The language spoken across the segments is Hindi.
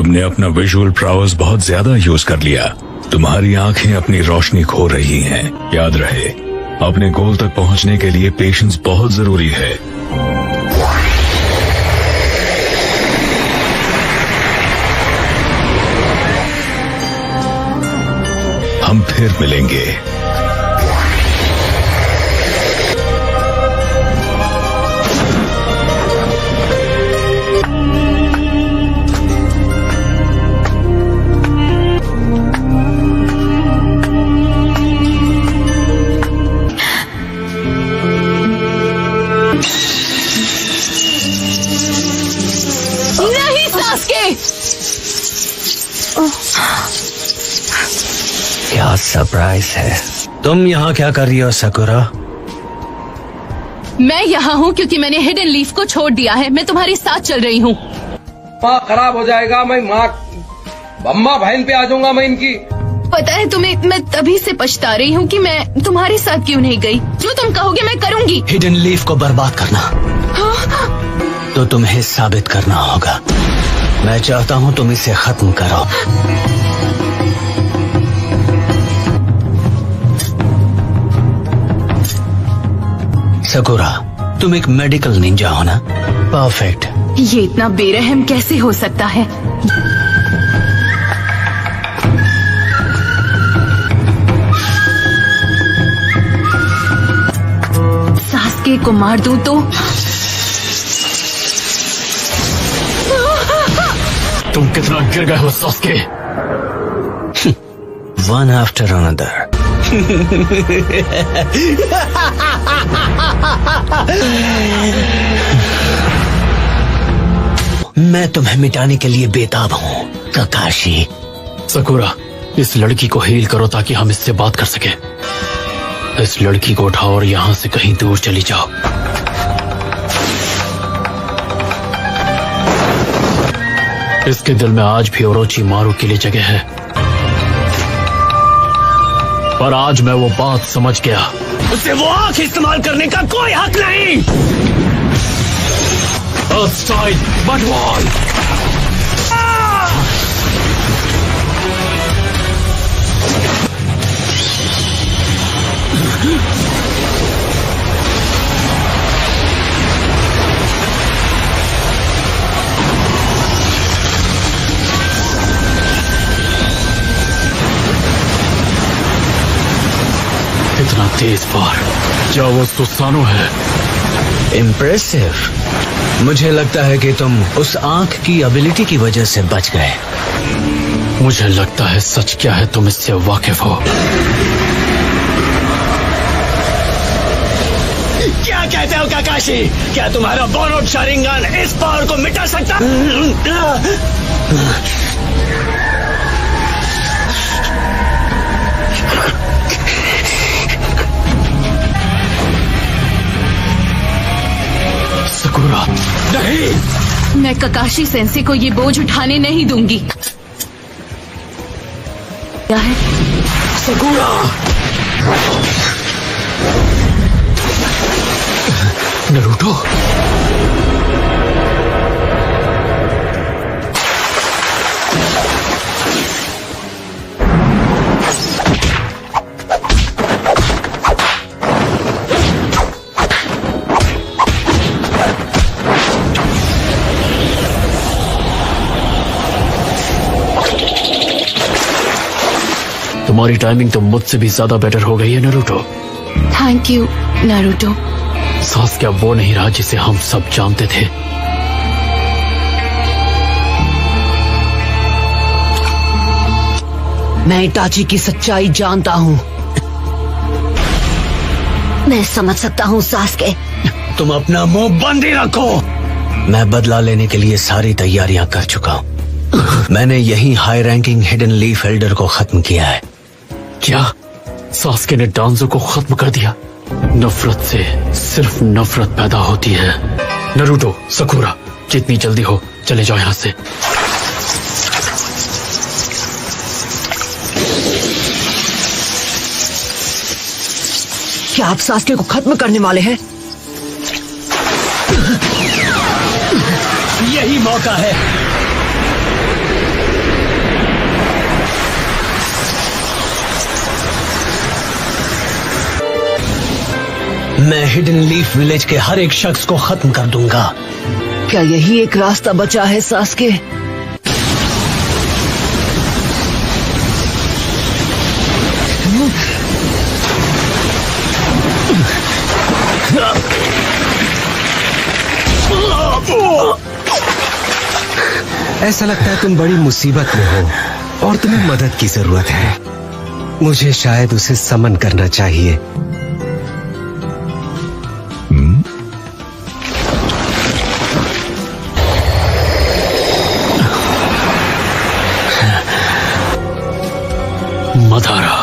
तुमने अपना विजुअल प्राउस बहुत ज्यादा यूज कर लिया। तुम्हारी आंखें अपनी रोशनी खो रही हैं। याद रहे, अपने गोल तक पहुंचने के लिए पेशेंस बहुत जरूरी है। हम फिर मिलेंगे। नहीं सास्के! क्या सरप्राइज है। तुम यहाँ क्या कर रही हो सकुरा? मैं यहाँ हूँ क्योंकि मैंने हिडन लीफ को छोड़ दिया है। मैं तुम्हारे साथ चल रही हूँ। माँ खराब हो जाएगा। मैं माँ अम्मा बहन पे आ जाऊंगा मैं इनकी। पता है तुम्हें, मैं तभी से पछता रही हूँ कि मैं तुम्हारे साथ क्यों नहीं गई। जो तुम कहोगे मैं करूँगी। हिडन लीफ को बर्बाद करना तो तुम्हें साबित करना होगा। मैं चाहता हूँ तुम इसे खत्म करो। सकुरा, तुम एक मेडिकल निंजा हो ना? परफेक्ट। ये इतना बेरहम कैसे हो सकता है? सास्के को मार दूं तो? तुम कितना गिर गए हो सास्के। One after another. मैं तुम्हें मिटाने के लिए बेताब हूँ काकाशी। सकुरा, इस लड़की को हील करो ताकि हम इससे बात कर सके। इस लड़की को उठाओ और यहाँ से कहीं दूर चली जाओ। इसके दिल में आज भी ओरोचिमारू के लिए जगह है, पर आज मैं वो बात समझ गया। उसे वो आंख इस्तेमाल करने का कोई हक नहीं। Earthside Mudwall! कितना तेज पार। क्या वो सुसानो है? इम्प्रेसिव। मुझे लगता है कि तुम उस आंख की एबिलिटी की वजह से बच गए। मुझे लगता है सच क्या है तुम इससे वाकिफ हो। क्या कहते हो काकाशी? क्या तुम्हारा बोरोड शारिंगन इस पावर को मिटा सकता? सकुरा, नहीं। मैं ककाशी सेंसे को ये बोझ उठाने नहीं दूंगी। क्या है? सकुरा! नरूटो, तुम्हारी टाइमिंग तो मुझसे भी ज्यादा बेटर हो गई है Naruto. Thank you Naruto. Sasuke वो नहीं रहा जिसे हम सब जानते थे। मैं इटाची की सच्चाई जानता हूँ। मैं समझ सकता हूँ सास्के। तुम अपना मुंह बंद ही रखो। मैं बदला लेने के लिए सारी तैयारियां कर चुका हूँ। मैंने यही high ranking hidden leaf Elder को खत्म किया है। क्या सास्के ने डांजो को खत्म कर दिया? नफरत से सिर्फ नफरत पैदा होती है। नरूटो, सकुरा, जितनी जल्दी हो चले जाओ यहाँ से। क्या आप सास्के को खत्म करने वाले हैं? यही मौका है। मैं हिडन लीफ विलेज के हर एक शख्स को खत्म कर दूंगा। क्या यही एक रास्ता बचा है सास्के? ऐसा लगता है तुम बड़ी मुसीबत में हो और तुम्हें मदद की जरूरत है। मुझे शायद उसे समन करना चाहिए। मदारा,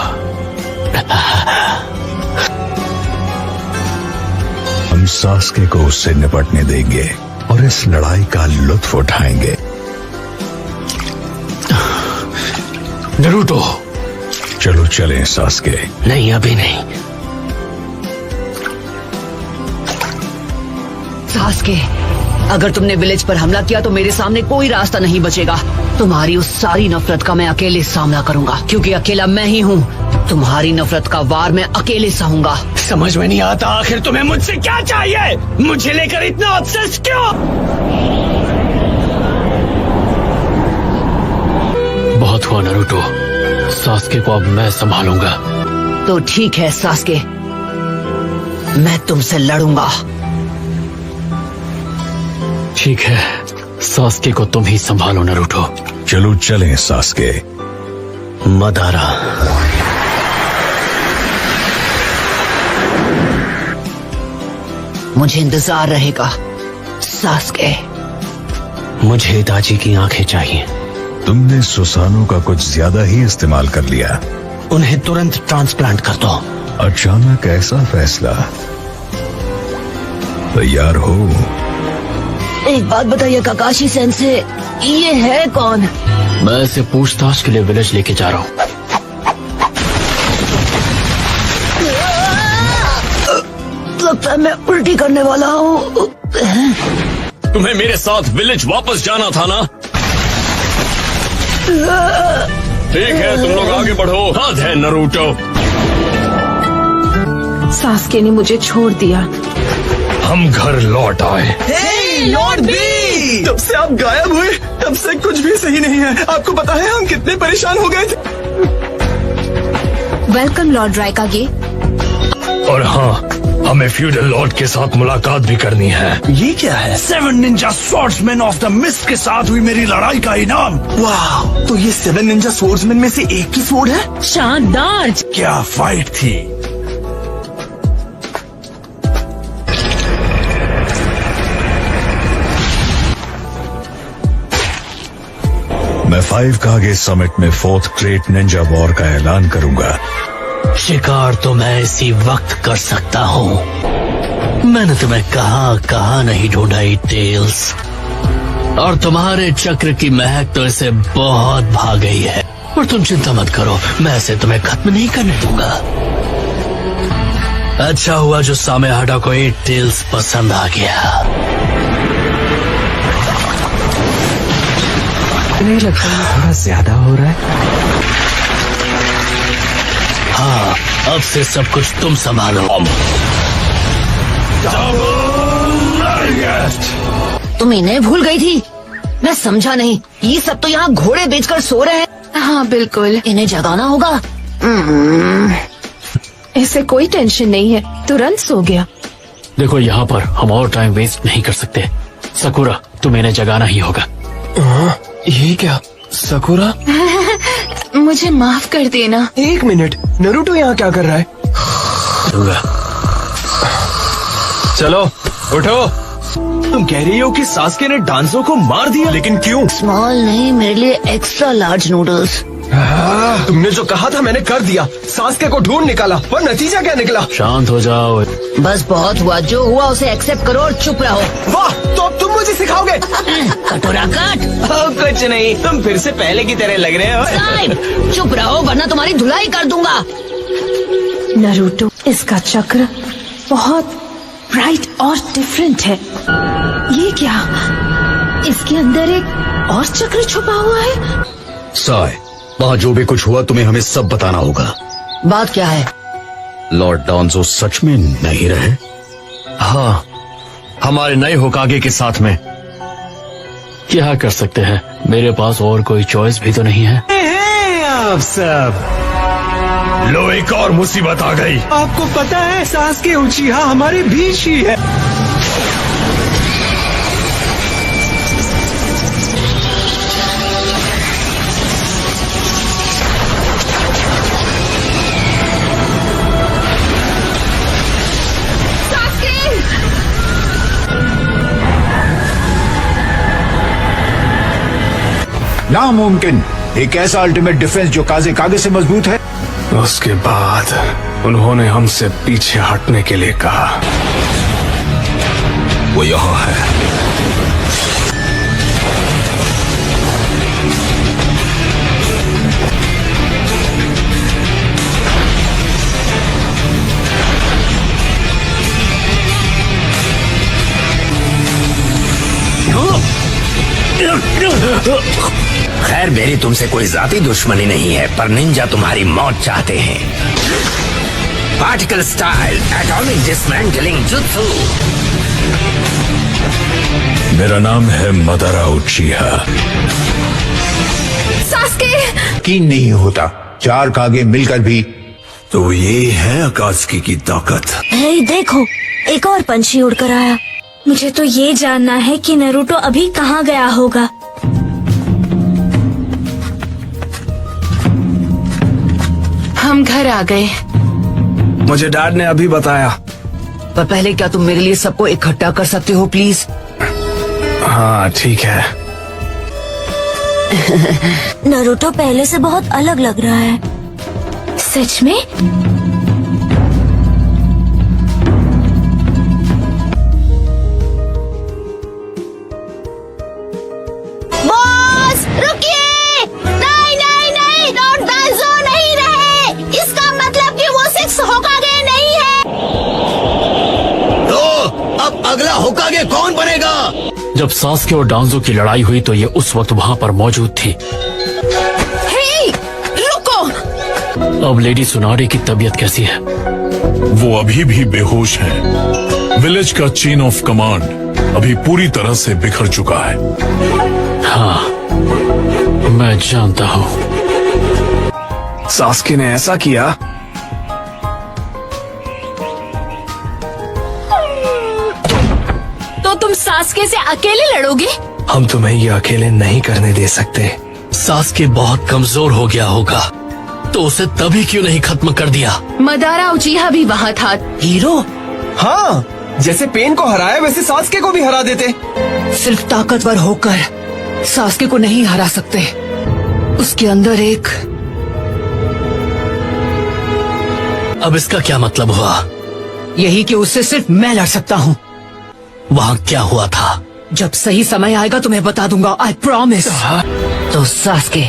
हम सास्के को उससे निपटने देंगे और इस लड़ाई का लुत्फ उठाएंगे। नरूटो, चलो चलें सास्के। नहीं, अभी नहीं। सास्के, अगर तुमने विलेज पर हमला किया तो मेरे सामने कोई रास्ता नहीं बचेगा। तुम्हारी उस सारी नफरत का मैं अकेले सामना करूंगा, क्योंकि अकेला मैं ही हूँ। तुम्हारी नफरत का वार मैं अकेले सहूंगा। समझ में नहीं आता आखिर तुम्हें मुझसे क्या चाहिए? मुझे लेकर इतना ऑब्सेस क्यों? बहुत हुआ नरूटो, सास्के को अब मैं संभालूंगा। तो ठीक है सास्के, मैं तुमसे लड़ूंगा। ठीक है, सास्के को तुम ही संभालो नरूटो। चलो चलें सास्के। मदारा, मुझे इंतजार रहेगा सास्के। मुझे इताची की आंखें चाहिए। तुमने सुसानो का कुछ ज्यादा ही इस्तेमाल कर लिया। उन्हें तुरंत ट्रांसप्लांट कर दो। अचानक ऐसा फैसला? तैयार हो? एक बात बताइए काकाशी सेंसे, ये है कौन? मैं इसे पूछताछ के लिए विलेज लेके जा रहा हूँ। लगता है मैं उल्टी करने वाला हूँ। तुम्हें मेरे साथ विलेज वापस जाना था ना? ठीक है, तुम लोग आगे बढ़ो। हद है नरूटो। सास्के ने मुझे छोड़ दिया। हम घर लौट आए। लॉर्ड बी, जब से आप गायब हुए तब से कुछ भी सही नहीं है। आपको पता है हम कितने परेशान हो गए थे। वेलकम लॉर्ड रायकागे। और हाँ, हमें फ्यूडल लॉर्ड के साथ मुलाकात भी करनी है। ये क्या है? 7 Ninja swordsman of the mist के साथ हुई मेरी लड़ाई का इनाम। वाह, तो ये 7 निंजा स्वॉर्ड्समैन में से एक की स्वॉर्ड है? शानदार। क्या फाइट थी। मैं 5 कागे समिट में 4th ग्रेट निंजा वॉर का ऐलान करूंगा। शिकार तो मैं इसी वक्त कर सकता हूँ। मैंने तुम्हें कहाँ नहीं ढूंढा टेल्स, और तुम्हारे चक्र की महक तो इसे बहुत भा गई है। और तुम चिंता मत करो, मैं इसे तुम्हें खत्म नहीं करने दूंगा। अच्छा हुआ जो सामेहाडा को टेल्स पसंद आ गया। नहीं लगता थोड़ा ज्यादा हो रहा है। हाँ, अब से सब कुछ तुम संभालो। तुम इन्हें भूल गई थी? मैं समझा नहीं। ये सब तो यहाँ घोड़े बेचकर सो रहे हैं। हाँ बिल्कुल, इन्हें जगाना होगा। इसे कोई टेंशन नहीं है, तुरंत सो गया। देखो, यहाँ पर हम और टाइम वेस्ट नहीं कर सकते। सकुरा, तुम्हें इन्हें जगाना ही होगा। ये क्या सकुरा? मुझे माफ कर देना। एक मिनट, नरूटो यहाँ क्या कर रहा है? चलो उठो। तुम कह रही हो कि सास्के ने डांसो को मार दिया, लेकिन क्यों? स्मॉल नहीं, मेरे लिए एक्स्ट्रा लार्ज नूडल्स। तुमने जो कहा था मैंने कर दिया। सास्के को ढूंढ निकाला, पर नतीजा क्या निकला? शांत हो जाओ। बस बहुत हुआ, जो हुआ उसे एक्सेप्ट करो और चुप रहो। वाह, तो अब तुम मुझे सिखाओगे? कटोरा काट। कुछ नहीं, तुम फिर से पहले की तरह लग रहे हो। साहिब, चुप रहो वरना तुम्हारी धुलाई कर दूंगा। नरूटो, इसका चक्र बहुत ब्राइट और डिफरेंट है। ये क्या? इसके अंदर एक और चक्र छुपा हुआ है। साय, वहाँ जो भी कुछ हुआ तुम्हें हमें सब बताना होगा। बात क्या है? लॉर्ड डांजो सच में नहीं रहे? हाँ, हमारे नए होकागे के साथ में। क्या कर सकते हैं, मेरे पास और कोई चॉइस भी तो नहीं है। आप सब लो, एक और मुसीबत आ गई। आपको पता है सास्के उचिहा हमारे बीच ही है। नामुमकिन, एक ऐसा अल्टीमेट डिफेंस जो काजे कागे से मजबूत है। उसके बाद उन्होंने हमसे पीछे हटने के लिए कहा। वो यहाँ है। खैर, मेरी तुमसे कोई जाती दुश्मनी नहीं है, पर निंजा तुम्हारी मौत चाहते हैं। Particle style atomic dismantling jutsu. मेरा नाम है मदारा उचिहा। सास्के! यकीन नहीं होता, 4 कागे मिलकर भी। तो ये है अकात्सुकी की ताकत। हे देखो, एक और पंछी उड़कर आया। मुझे तो ये जानना है कि नारुतो अभी कहाँ गया होगा। हम घर आ गए। मुझे डैड ने अभी बताया। पर पहले क्या तुम मेरे लिए सबको इकट्ठा कर सकते हो प्लीज? हाँ ठीक है। नारुतो पहले से बहुत अलग लग रहा है। सच में? बॉस, रुकिए! नहीं नहीं नहीं, डॉन डांजो नहीं रहे। इसका मतलब कि वो 6 होकागे नहीं है। तो अब अगला होकागे कौन बनेगा? जब सास्के और डांजो की लड़ाई हुई तो ये उस वक्त वहाँ पर मौजूद थी। हे, रुको! अब लेडी सुनारी की तबीयत कैसी है? वो अभी भी बेहोश हैं। विलेज का चेन ऑफ कमांड अभी पूरी तरह से बिखर चुका है। हाँ, मैं जानता हूँ। सास्के ने ऐसा किया। तो तुम सास्के से अकेले लड़ोगे? हम तुम्हें ये अकेले नहीं करने दे सकते। सास्के बहुत कमजोर हो गया होगा, तो उसे तभी क्यों नहीं खत्म कर दिया? मदारा उचिहा भी वहाँ था। हीरो? हाँ, जैसे पेन को हराया वैसे सास्के को भी हरा देते। सिर्फ ताकतवर होकर सास्के को नहीं हरा सकते। उसके अंदर एक... अब इसका क्या मतलब हुआ? यही कि उससे सिर्फ मैं लड़ सकता हूँ। वहाँ क्या हुआ था? जब सही समय आएगा तुम्हें बता दूंगा, आई प्रॉमिस। तो सास्के,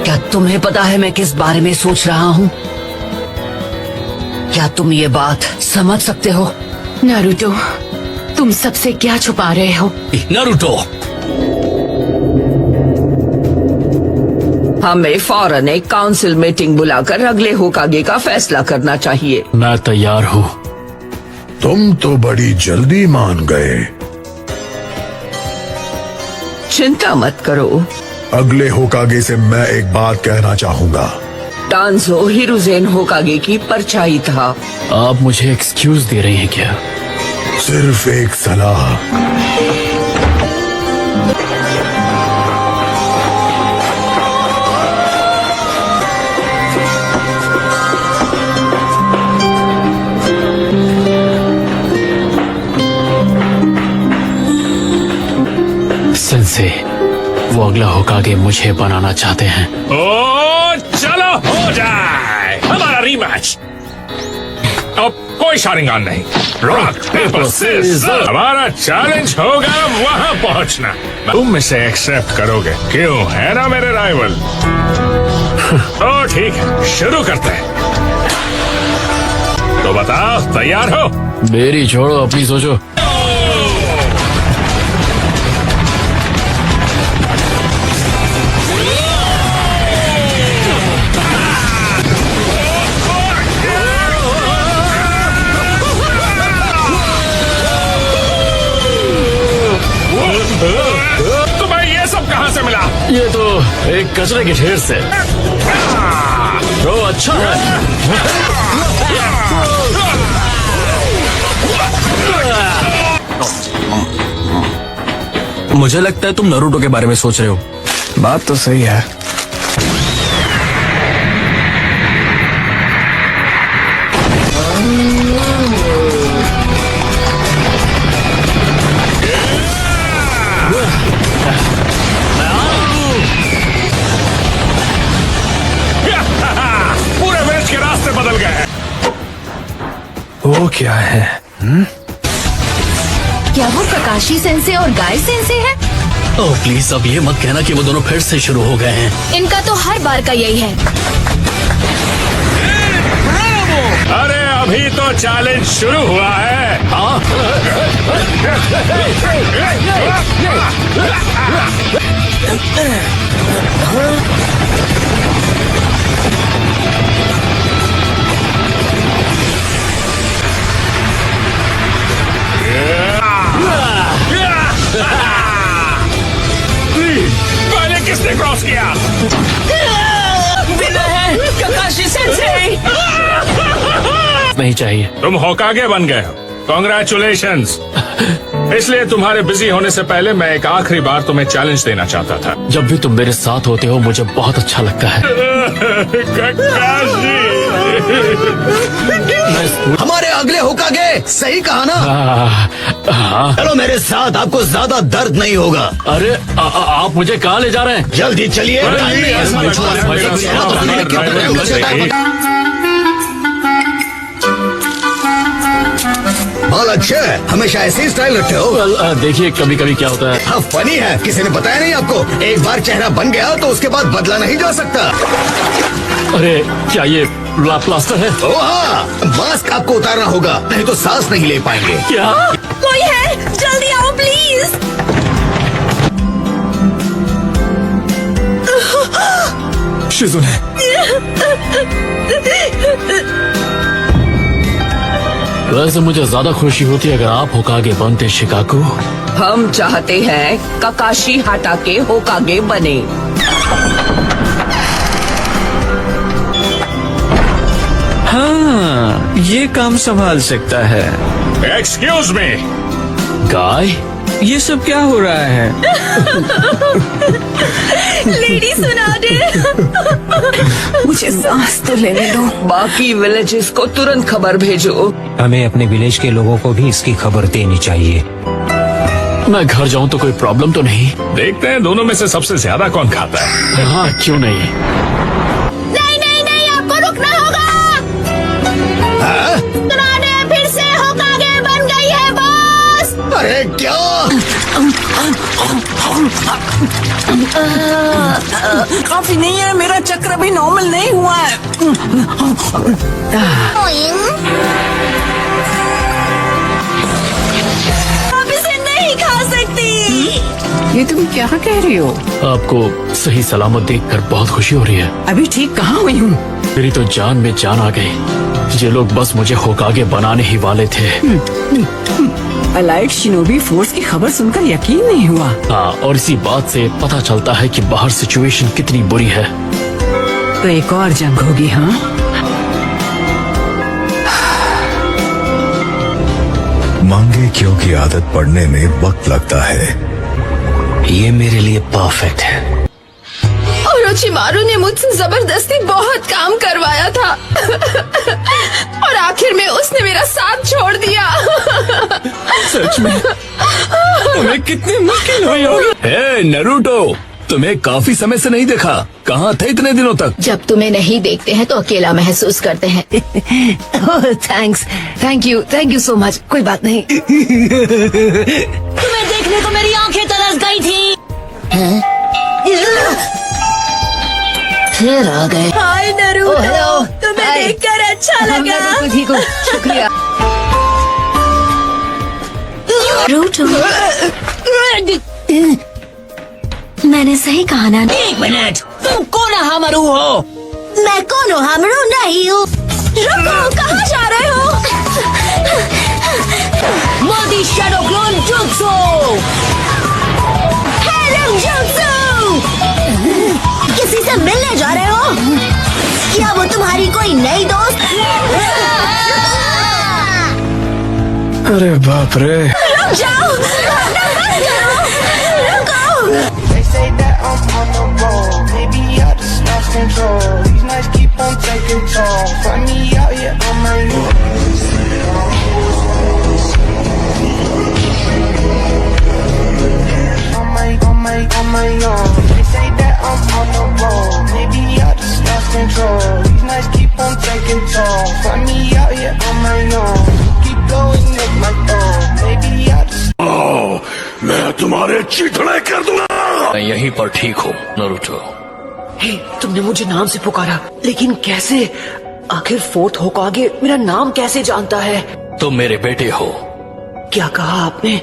क्या तुम्हें पता है मैं किस बारे में सोच रहा हूँ? क्या तुम ये बात समझ सकते हो? नारुतो, तुम सबसे क्या छुपा रहे हो? नारुतो, हमें फौरन एक काउंसिल मीटिंग बुलाकर अगले होकागे का फैसला करना चाहिए। मैं तैयार हूँ। तुम तो बड़ी जल्दी मान गए। चिंता मत करो। अगले होकागे से मैं एक बात कहना चाहूंगा। डांजो हिरुजेन होकागे की परछाई था। आप मुझे एक्सक्यूज दे रही हैं क्या? सिर्फ एक सलाह। सेंसे, वो अगला होकागे मुझे बनाना चाहते हैं। ओ चलो हो जाए हमारा रीमैच। अब कोई शारिंगान नहीं, रॉक पेपर सीजर। हमारा चैलेंज होगा वहां पहुंचना। तुम इसे एक्सेप्ट करोगे? क्यों, है ना मेरे राइवल? ओ ठीक है, शुरू करते हैं। तो बताओ, तैयार हो? मेरी छोड़ो, अपनी सोचो। कचरे के ढेर से। तो अच्छा है। मुझे लगता है तुम नारुतो के बारे में सोच रहे हो। बात तो सही है। पूरे वेस्ट के रास्ते बदल गए। वो क्या है? क्या वो ककाशी सेंसे और गाय सेंसे है? ओह प्लीज अब ये मत कहना कि वो दोनों फिर से शुरू हो गए हैं। इनका तो हर बार का यही है। अरे अभी तो चैलेंज शुरू हुआ है। हाँ? पहले किसने क्रॉस किया? ककाशी सेंसे। नहीं चाहिए। तुम होकागे बन गए हो। कॉन्ग्रेचुलेशंस। इसलिए तुम्हारे बिजी होने से पहले मैं एक आखिरी बार तुम्हें चैलेंज देना चाहता था। जब भी तुम मेरे साथ होते हो मुझे बहुत अच्छा लगता है। हमारे अगले होकागे, सही कहा ना? हाँ। चलो मेरे साथ, आपको ज्यादा दर्द नहीं होगा। अरे आप मुझे कहाँ ले जा रहे हैं? जल्दी चलिए। बहुत अच्छे, हमेशा ऐसे ही स्टाइल रखते हो। देखिए कभी कभी क्या होता है। हाँ फनी है, किसी ने बताया नहीं आपको? एक बार चेहरा बन गया तो उसके बाद बदला नहीं जा सकता। अरे क्या ये प्लास्टर है? ओ हाँ, मास्क आपको उतारना होगा, नहीं तो सांस नहीं ले पाएंगे। क्या? कोई है? जल्दी आओ प्लीज। शिजुने, वैसे मुझे ज्यादा खुशी होती अगर आप होकागे बनते शिकाकू। हम चाहते हैं ककाशी हाटाके होकागे बने। हाँ ये काम संभाल सकता है। Excuse me. गाय, ये सब क्या हो रहा है? लेडी सुना दे। मुझे सांस तो लेने दो। बाकी विलेजेस को तुरंत खबर भेजो। हमें अपने विलेज के लोगों को भी इसकी खबर देनी चाहिए। मैं घर जाऊं तो कोई प्रॉब्लम तो नहीं? देखते हैं दोनों में से सबसे ज्यादा कौन खाता है। हाँ क्यों नहीं। नहीं नहीं नहीं, आपको रुकना होगा। सुना दे, फिर से होकागे बन गई है बॉस। अरे क्या? काफी नहीं है, मेरा चक्र भी नॉर्मल नहीं हुआ है। अब इसे नहीं खा सकती। ये तुम क्या कह रही हो? आपको सही सलामत देखकर बहुत खुशी हो रही है। अभी ठीक कहाँ हुई हूँ? मेरी तो जान में जान आ गई। ये लोग बस मुझे होकागे बनाने ही वाले थे। अलाइड शिनोबी फोर्स की खबर सुनकर यकीन नहीं हुआ। हाँ, और इसी बात से पता चलता है कि बाहर सिचुएशन कितनी बुरी है। तो एक और जंग होगी। हाँ मांगे क्यों की आदत पड़ने में वक्त लगता है। ये मेरे लिए परफेक्ट है। ओरोचिमारू ने मुझसे जबरदस्ती बहुत काम करवाया था और आखिर में उसने मेरा साथ छोड़ दिया। सच में तुम्हें कितनी मुश्किल हुई होगी। हे नरूटो, तुम्हें काफी समय से नहीं देखा, कहाँ थे इतने दिनों तक? जब तुम्हें नहीं देखते हैं तो अकेला महसूस करते हैं। Thanks, thank you so much. कोई बात नहीं। तुम्हें देखने को मेरी आंखें तरस गई थी। फिर आ गए। हाय नरूटो, तुम्हें देखकर अच्छा लगा। ठीक हो, शुक्रिया। नरूटो, मैंने सही कहा ना? एक मिनट, तुम कोनोहामारू हो? मैं कोनोहामारू नहीं हूँ। रुको, कहाँ जा रहे हो? Modi shadow clone jutsu. Hello jutsu. किसी मुझसे मिलने जा रहे हो? क्या वो तुम्हारी कोई नई दोस्त? अरे बाप रे। रुक जाओ, रुको। They say that I'm on the road. Maybe I just lost control. These nights keep on taking toll. Find me out here on my own. On my own. They say that I'm on the road. Maybe I just lost control. These nights keep on taking toll. Find me out here on my own. Keep blowing up my phone. Maybe I just. मैं तुम्हारे चिथड़े कर दूंगा। मैं यहीं पर ठीक हूँ नारुतो। हे, तुमने मुझे नाम से पुकारा, लेकिन कैसे? आखिर फोर्थ होकागे मेरा नाम कैसे जानता है? तुम मेरे बेटे हो। क्या कहा आपने?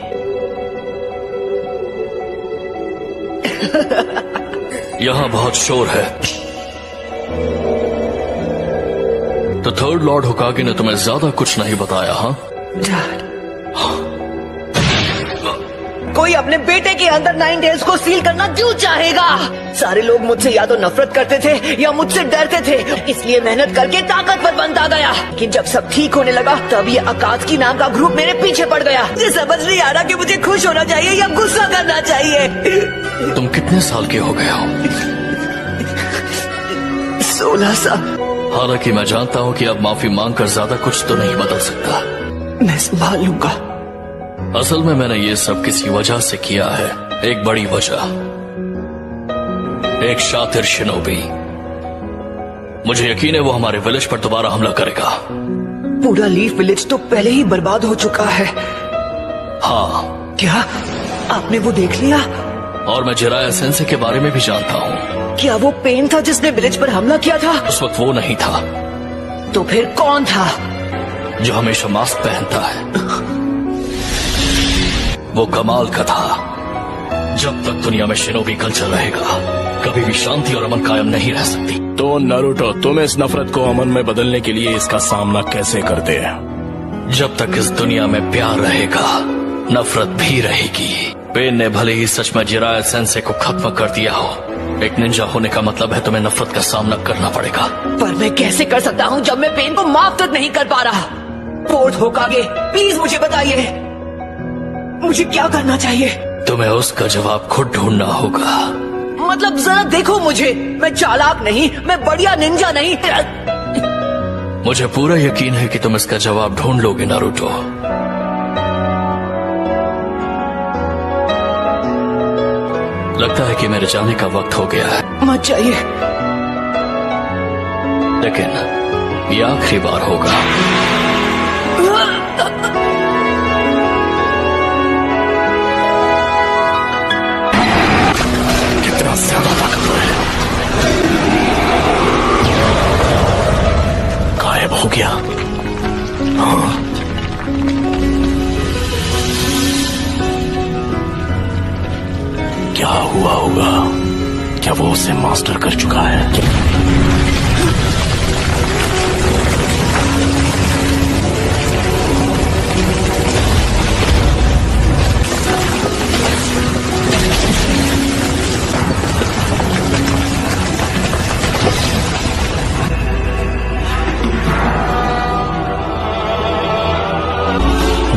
यहाँ बहुत शोर है। तो थर्ड लॉर्ड होकागे ने तुम्हें ज्यादा कुछ नहीं बताया? हाँ डैड, कोई अपने बेटे के अंदर 9 टेल्स को सील करना क्यों चाहेगा? सारे लोग मुझसे या तो नफरत करते थे या मुझसे डरते थे, इसलिए मेहनत करके ताकतवर बनता गया। लेकिन जब सब ठीक होने लगा तब ये अकात्सुकी नाम का ग्रुप मेरे पीछे पड़ गया। मुझे समझ नहीं आ रहा कि मुझे खुश होना चाहिए या गुस्सा करना चाहिए। तुम कितने साल के हो गए हो? 16 साल। हालांकि मैं जानता हूँ कि अब माफी मांगकर ज्यादा कुछ तो नहीं बदल सकता। मैं संभाल लूंगा। असल में मैंने ये सब किसी वजह से किया है, एक बड़ी वजह। एक शातिर शिनोबी। मुझे यकीन है वो हमारे विलेज पर दोबारा हमला करेगा। पूरा लीफ विलेज तो पहले ही बर्बाद हो चुका है। हाँ। क्या आपने वो देख लिया? और मैं जिराया सेंसे के बारे में भी जानता हूँ। क्या वो पेन था जिसने विलेज पर हमला किया था? उस वक्त वो नहीं था। तो फिर कौन था? जो हमेशा मास्क पहनता है। वो कमाल का था। जब तक दुनिया में शिनोबी कल्चर रहेगा कभी भी शांति और अमन कायम नहीं रह सकती। तो नारुतो, तुम इस नफरत को अमन में बदलने के लिए इसका सामना कैसे करते हैं? जब तक इस दुनिया में प्यार रहेगा नफरत भी रहेगी। पेन ने भले ही सच में जिराया सेंसे को खत्म कर दिया हो, एक निंजा होने का मतलब है तुम्हें नफरत का सामना करना पड़ेगा। पर मैं कैसे कर सकता हूँ जब मैं पेन को माफ तक नहीं कर पा रहा? फोर्थ होकागे, प्लीज मुझे बताइए, मुझे क्या करना चाहिए? तुम्हें उसका जवाब खुद ढूंढना होगा। मतलब जरा देखो मुझे, मैं चालाक नहीं, मैं बढ़िया निंजा नहीं। मुझे पूरा यकीन है कि तुम इसका जवाब ढूंढ लोगे नारुतो। लगता है कि मेरे जाने का वक्त हो गया है। मत जाइए। लेकिन ये आखिरी बार होगा। कितना ज्यादा ताकतवर है। गायब हो गया। हाँ। क्या हुआ होगा? क्या वो उसे मास्टर कर चुका है?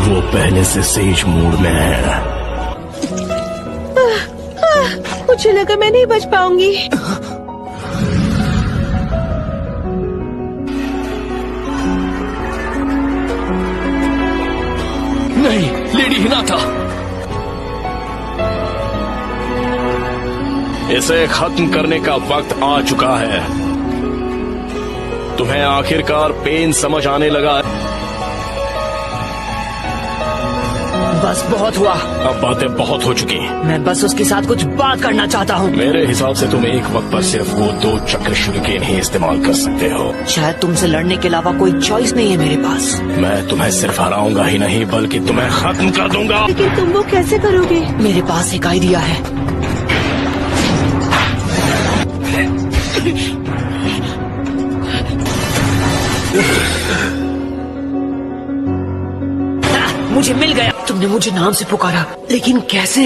वो पहले से सेज मूड में है। मुझे लगा मैं नहीं बच पाऊंगी। नहीं, लेडी हिनाटा। इसे खत्म करने का वक्त आ चुका है। तुम्हें आखिरकार पेन समझ आने लगा है। बस बहुत हुआ। अब बातें बहुत हो चुकी। मैं बस उसके साथ कुछ बात करना चाहता हूँ। मेरे हिसाब से तुम एक वक्त पर सिर्फ वो 2 चक्र शुरिकेन ही इस्तेमाल कर सकते हो। शायद तुमसे लड़ने के अलावा कोई चॉइस नहीं है मेरे पास। मैं तुम्हें सिर्फ हराऊंगा ही नहीं बल्कि तुम्हें खत्म कर दूंगा। लेकिन तुम वो कैसे करोगे? मेरे पास एक आइडिया है। मुझे मिल गया। तुमने मुझे नाम से पुकारा, लेकिन कैसे?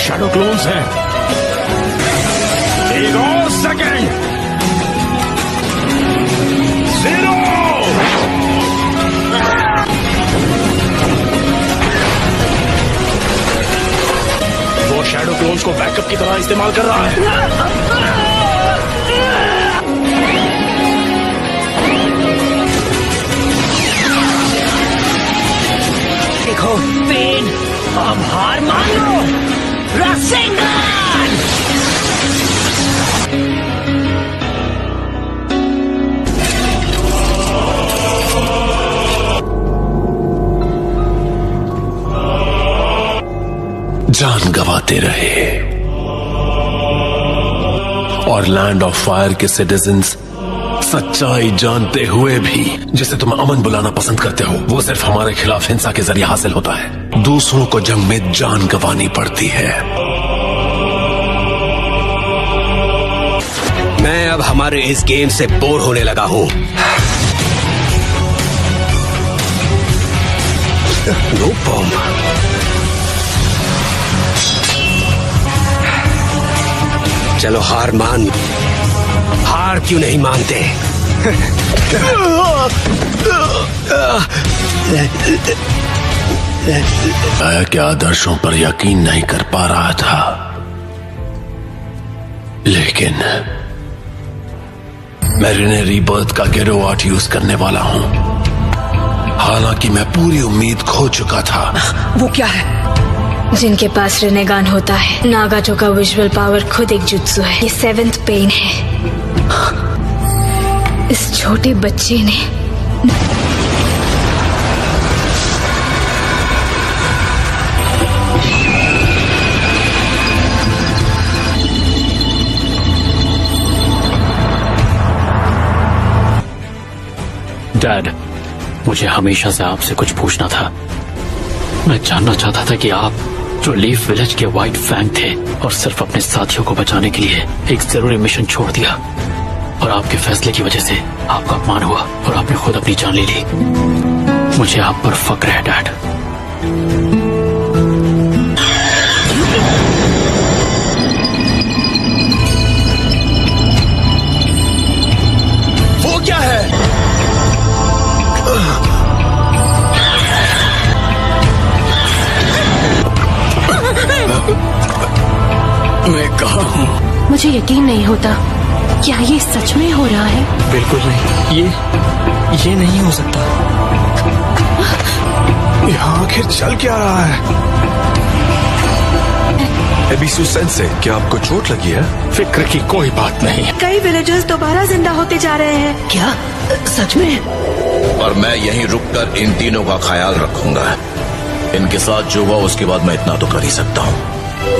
शैडो क्लोन्स हैं। एक और सेकंड। 0। वो शैडो क्लोन्स को बैकअप की तरह इस्तेमाल कर रहा है। देखो पेन, अब हार मान लो। रासेंगन! जान गंवाते रहे और लैंड ऑफ फायर के सिटीजन्स सच्चाई जानते हुए भी जिसे तुम अमन बुलाना पसंद करते हो, वो सिर्फ हमारे खिलाफ हिंसा के जरिए हासिल होता है। दूसरों को जंग में जान गंवानी पड़ती है। मैं अब हमारे इस गेम से बोर होने लगा हूं। No bomb. चलो हार क्यों नहीं मानते? आया के आदर्शों पर यकीन नहीं कर पा रहा था, लेकिन मैं रिने रीबर्थ का गेरो आर्ट यूज करने वाला हूं। हालांकि मैं पूरी उम्मीद खो चुका था। वो क्या है? जिनके पास रिनेगान होता है, नागाटो का विजुअल पावर खुद एक जुत्सु है। ये 7th पेन है। इस छोटे बच्चे ने डैड, मुझे हमेशा से आपसे कुछ पूछना था। मैं जानना चाहता था कि आप जो लीफ विलेज के व्हाइट फैंग थे और सिर्फ अपने साथियों को बचाने के लिए एक जरूरी मिशन छोड़ दिया, और आपके फैसले की वजह से आपका अपमान हुआ और आपने खुद अपनी जान ले ली। मुझे आप पर फक्र है डैड। वो क्या है? मैं कहाँ हूँ? मुझे यकीन नहीं होता। क्या ये सच में हो रहा है? बिल्कुल नहीं, ये नहीं हो सकता। यहाँ आखिर चल क्या रहा है? एबिसु सेंसे, क्या आपको चोट लगी है? फिक्र की कोई बात नहीं। कई विलेजर्स दोबारा जिंदा होते जा रहे हैं। क्या सच में? और मैं यहीं रुककर इन तीनों का ख्याल रखूंगा। इनके साथ जो हुआ उसके बाद मैं इतना तो कर ही सकता हूँ।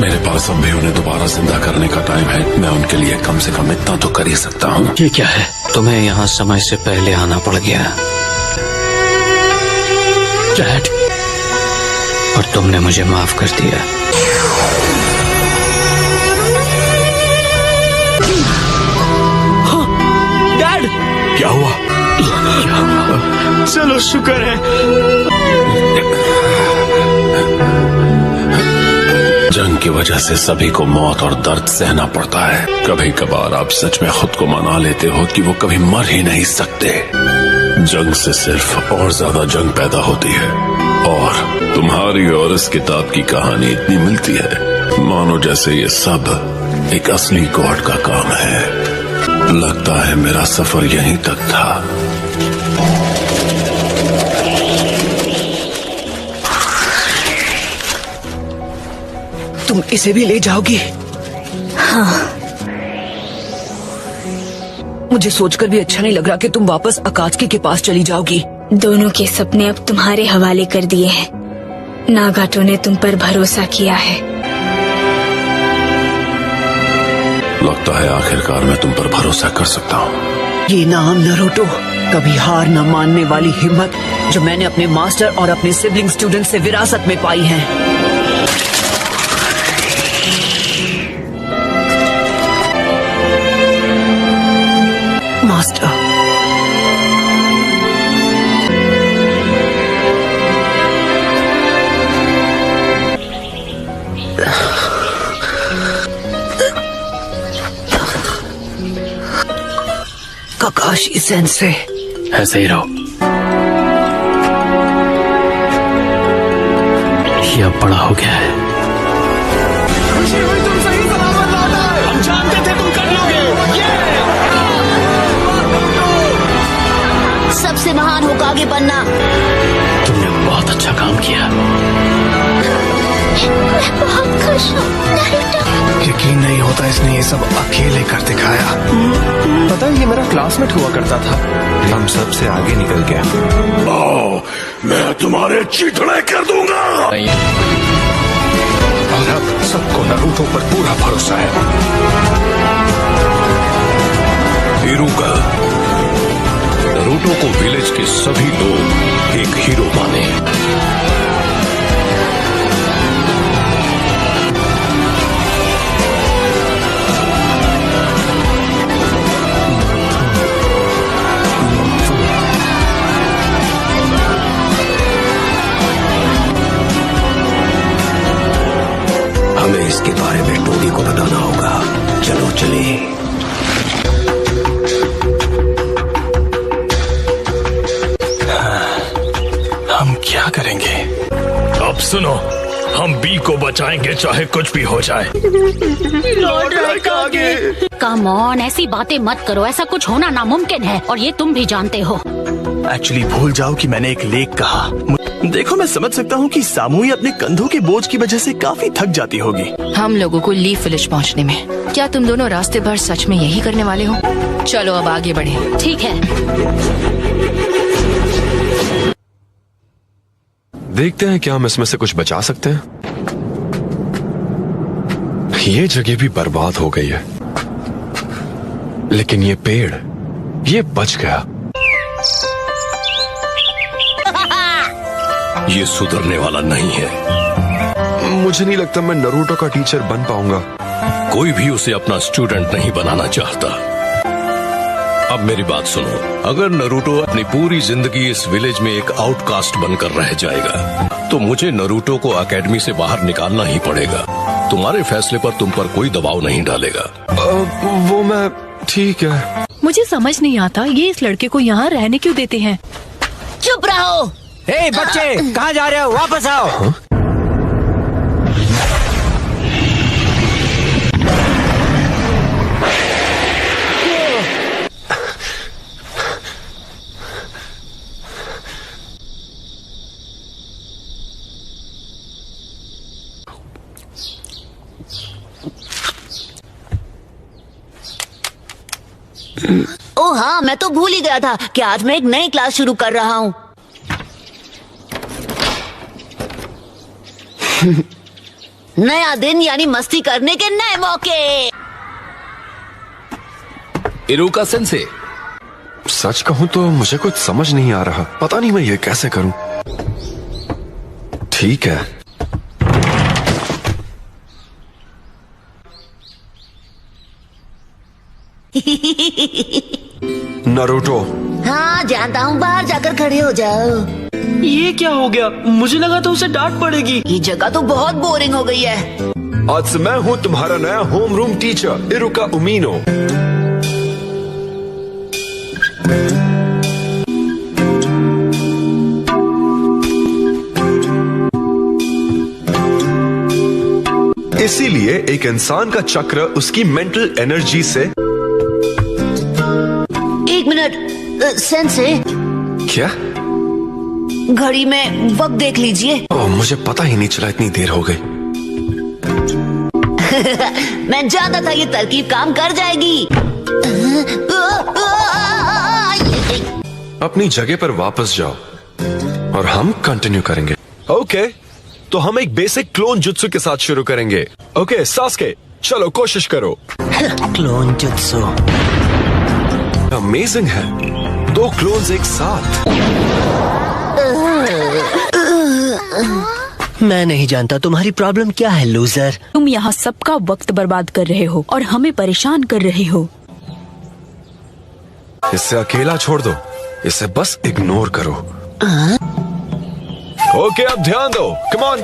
मेरे पास अब भी उन्हें दोबारा जिंदा करने का टाइम है। मैं उनके लिए कम से कम इतना तो कर ही सकता हूँ। ये क्या है? तुम्हें यहाँ समय से पहले आना पड़ गया डैड, और तुमने मुझे माफ कर दिया। डैड, क्या हुआ? चलो शुक्र है। जंग की वजह से सभी को मौत और दर्द सहना पड़ता है। कभी कभार आप सच में खुद को मना लेते हो कि वो कभी मर ही नहीं सकते। जंग से सिर्फ और ज्यादा जंग पैदा होती है। और तुम्हारी और इस किताब की कहानी इतनी मिलती है, मानो जैसे ये सब एक असली गॉड का काम है। लगता है मेरा सफर यहीं तक था। तुम इसे भी ले जाओगी? हाँ। मुझे सोचकर भी अच्छा नहीं लग रहा कि तुम वापस अकात्सुकी के पास चली जाओगी। दोनों के सपने अब तुम्हारे हवाले कर दिए हैं। नागाटो ने तुम पर भरोसा किया है। लगता है आखिरकार मैं तुम पर भरोसा कर सकता हूँ। ये नाम नारुतो, कभी हार न मानने वाली हिम्मत जो मैंने अपने मास्टर और अपने सिबलिंग स्टूडेंट से विरासत में पाई है। Master, Kakashi sensei. ऐसे ही रहो। ये अब बड़ा हो गया है। खुशी हुई तुम सही सलामत लौट आए। हम जानते थे तुम कर लोगे। सबसे महान होकागे बनना। तुमने बहुत अच्छा काम किया। मैं बहुत खुश हूँ नारुतो। यकीन नहीं होता इसने ये सब अकेले कर दिखाया। पता है ये मेरा क्लासमेट हुआ करता था। हम सबसे आगे निकल गया। आओ, मैं तुम्हारे चीथड़े कर दूंगा। और अब सबको नारुतो पर पूरा भरोसा है। हिरुका, नारुतो को विलेज के सभी लोग एक हीरो माने। हमें इसके बारे में टोनी को बताना होगा। चलो चले। हम क्या करेंगे? अब सुनो, हम बी को बचाएंगे चाहे कुछ भी हो जाए। कम ऑन, ऐसी बातें मत करो। ऐसा कुछ होना नामुमकिन है और ये तुम भी जानते हो। एक्चुअली भूल जाओ कि मैंने एक लेक कहा। देखो मैं समझ सकता हूँ कि सामूही अपने कंधों के बोझ की वजह से काफी थक जाती होगी। हम लोगों को लीफ विलेज पहुँचने में। क्या तुम दोनों रास्ते भर सच में यही करने वाले हो? चलो अब आगे बढ़े। ठीक है। देखते हैं क्या हम इसमें से कुछ बचा सकते हैं। ये जगह भी बर्बाद हो गई है, लेकिन ये पेड़, ये बच गया। ये सुधरने वाला नहीं है। मुझे नहीं लगता मैं नारुतो का टीचर बन पाऊंगा। कोई भी उसे अपना स्टूडेंट नहीं बनाना चाहता। अब मेरी बात सुनो, अगर नारुतो अपनी पूरी जिंदगी इस विलेज में एक आउटकास्ट बनकर रह जाएगा, तो मुझे नारुतो को एकेडमी से बाहर निकालना ही पड़ेगा। तुम्हारे फैसले पर तुम पर कोई दबाव नहीं डालेगा। वो मैं ठीक है। मुझे समझ नहीं आता ये इस लड़के को यहाँ रहने क्यों देते हैं। चुप रहो। हे बच्चे, कहाँ जा रहे हो? वापस आओ। हाँ? ओ हाँ, मैं तो भूल ही गया था कि आज मैं एक नई क्लास शुरू कर रहा हूँ। नया दिन यानी मस्ती करने के नए मौके। इरुका सेंसे, सच कहूं तो मुझे कुछ समझ नहीं आ रहा। पता नहीं मैं ये कैसे करूं। ठीक है। नारुतो। हाँ जानता हूँ, बाहर जाकर खड़े हो जाओ। ये क्या हो गया? मुझे लगा तो उसे डांट पड़ेगी। ये जगह तो बहुत बोरिंग हो गई है। आज से मैं हूँ तुम्हारा नया होम रूम टीचर, इरुका उमीनो। इसीलिए एक इंसान का चक्र उसकी मेंटल एनर्जी से। एक मिनट सेंसे। क्या? घड़ी में वक्त देख लीजिए। मुझे पता ही नहीं चला इतनी देर हो गई। मैं जानता था ये तरकीब काम कर जाएगी। अपनी जगह पर वापस जाओ और हम कंटिन्यू करेंगे। ओके, तो हम एक बेसिक क्लोन जुत्सु के साथ शुरू करेंगे। ओके सास्के, चलो कोशिश करो। क्लोन जुत्सु अमेजिंग है, 2 क्लोन्स एक साथ। मैं नहीं जानता तुम्हारी प्रॉब्लम क्या है लूजर। तुम यहाँ सबका वक्त बर्बाद कर रहे हो और हमें परेशान कर रहे हो। इसे अकेला छोड़ दो, इसे बस इग्नोर करो। ओके, अब ध्यान दो। Come on.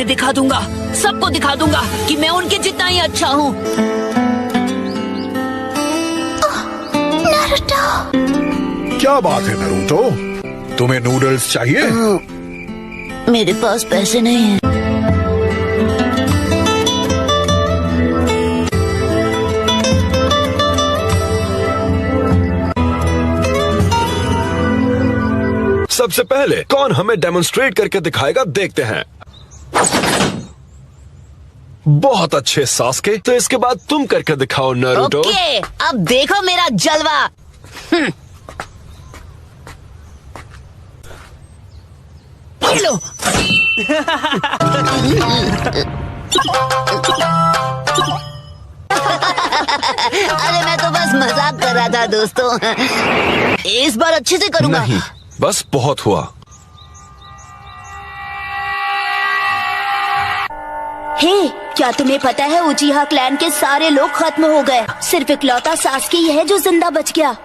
उन्हें दिखा दूंगा, सबको दिखा दूंगा कि मैं उनके जितना ही अच्छा हूँ। क्या बात है नरूटो, तुम्हें नूडल्स चाहिए? मेरे पास पैसे नहीं हैं। सबसे पहले कौन हमें डेमोन्स्ट्रेट करके दिखाएगा, देखते हैं। बहुत अच्छे सास्के, तो इसके बाद तुम करके दिखाओ नारुतो। ओके, अब देखो मेरा जलवा। लो। अरे मैं तो बस मजाक कर रहा था दोस्तों। इस बार अच्छे से करूंगा। नहीं, बस बहुत हुआ। हे, क्या तुम्हें पता है उचिहा क्लैन के सारे लोग खत्म हो गए, सिर्फ इकलौता सास्के ही है जो जिंदा बच गया।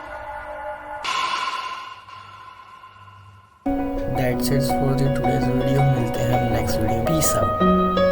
That's it for the today's video. मिलते हैं नेक्स्ट वीडियो। Peace out.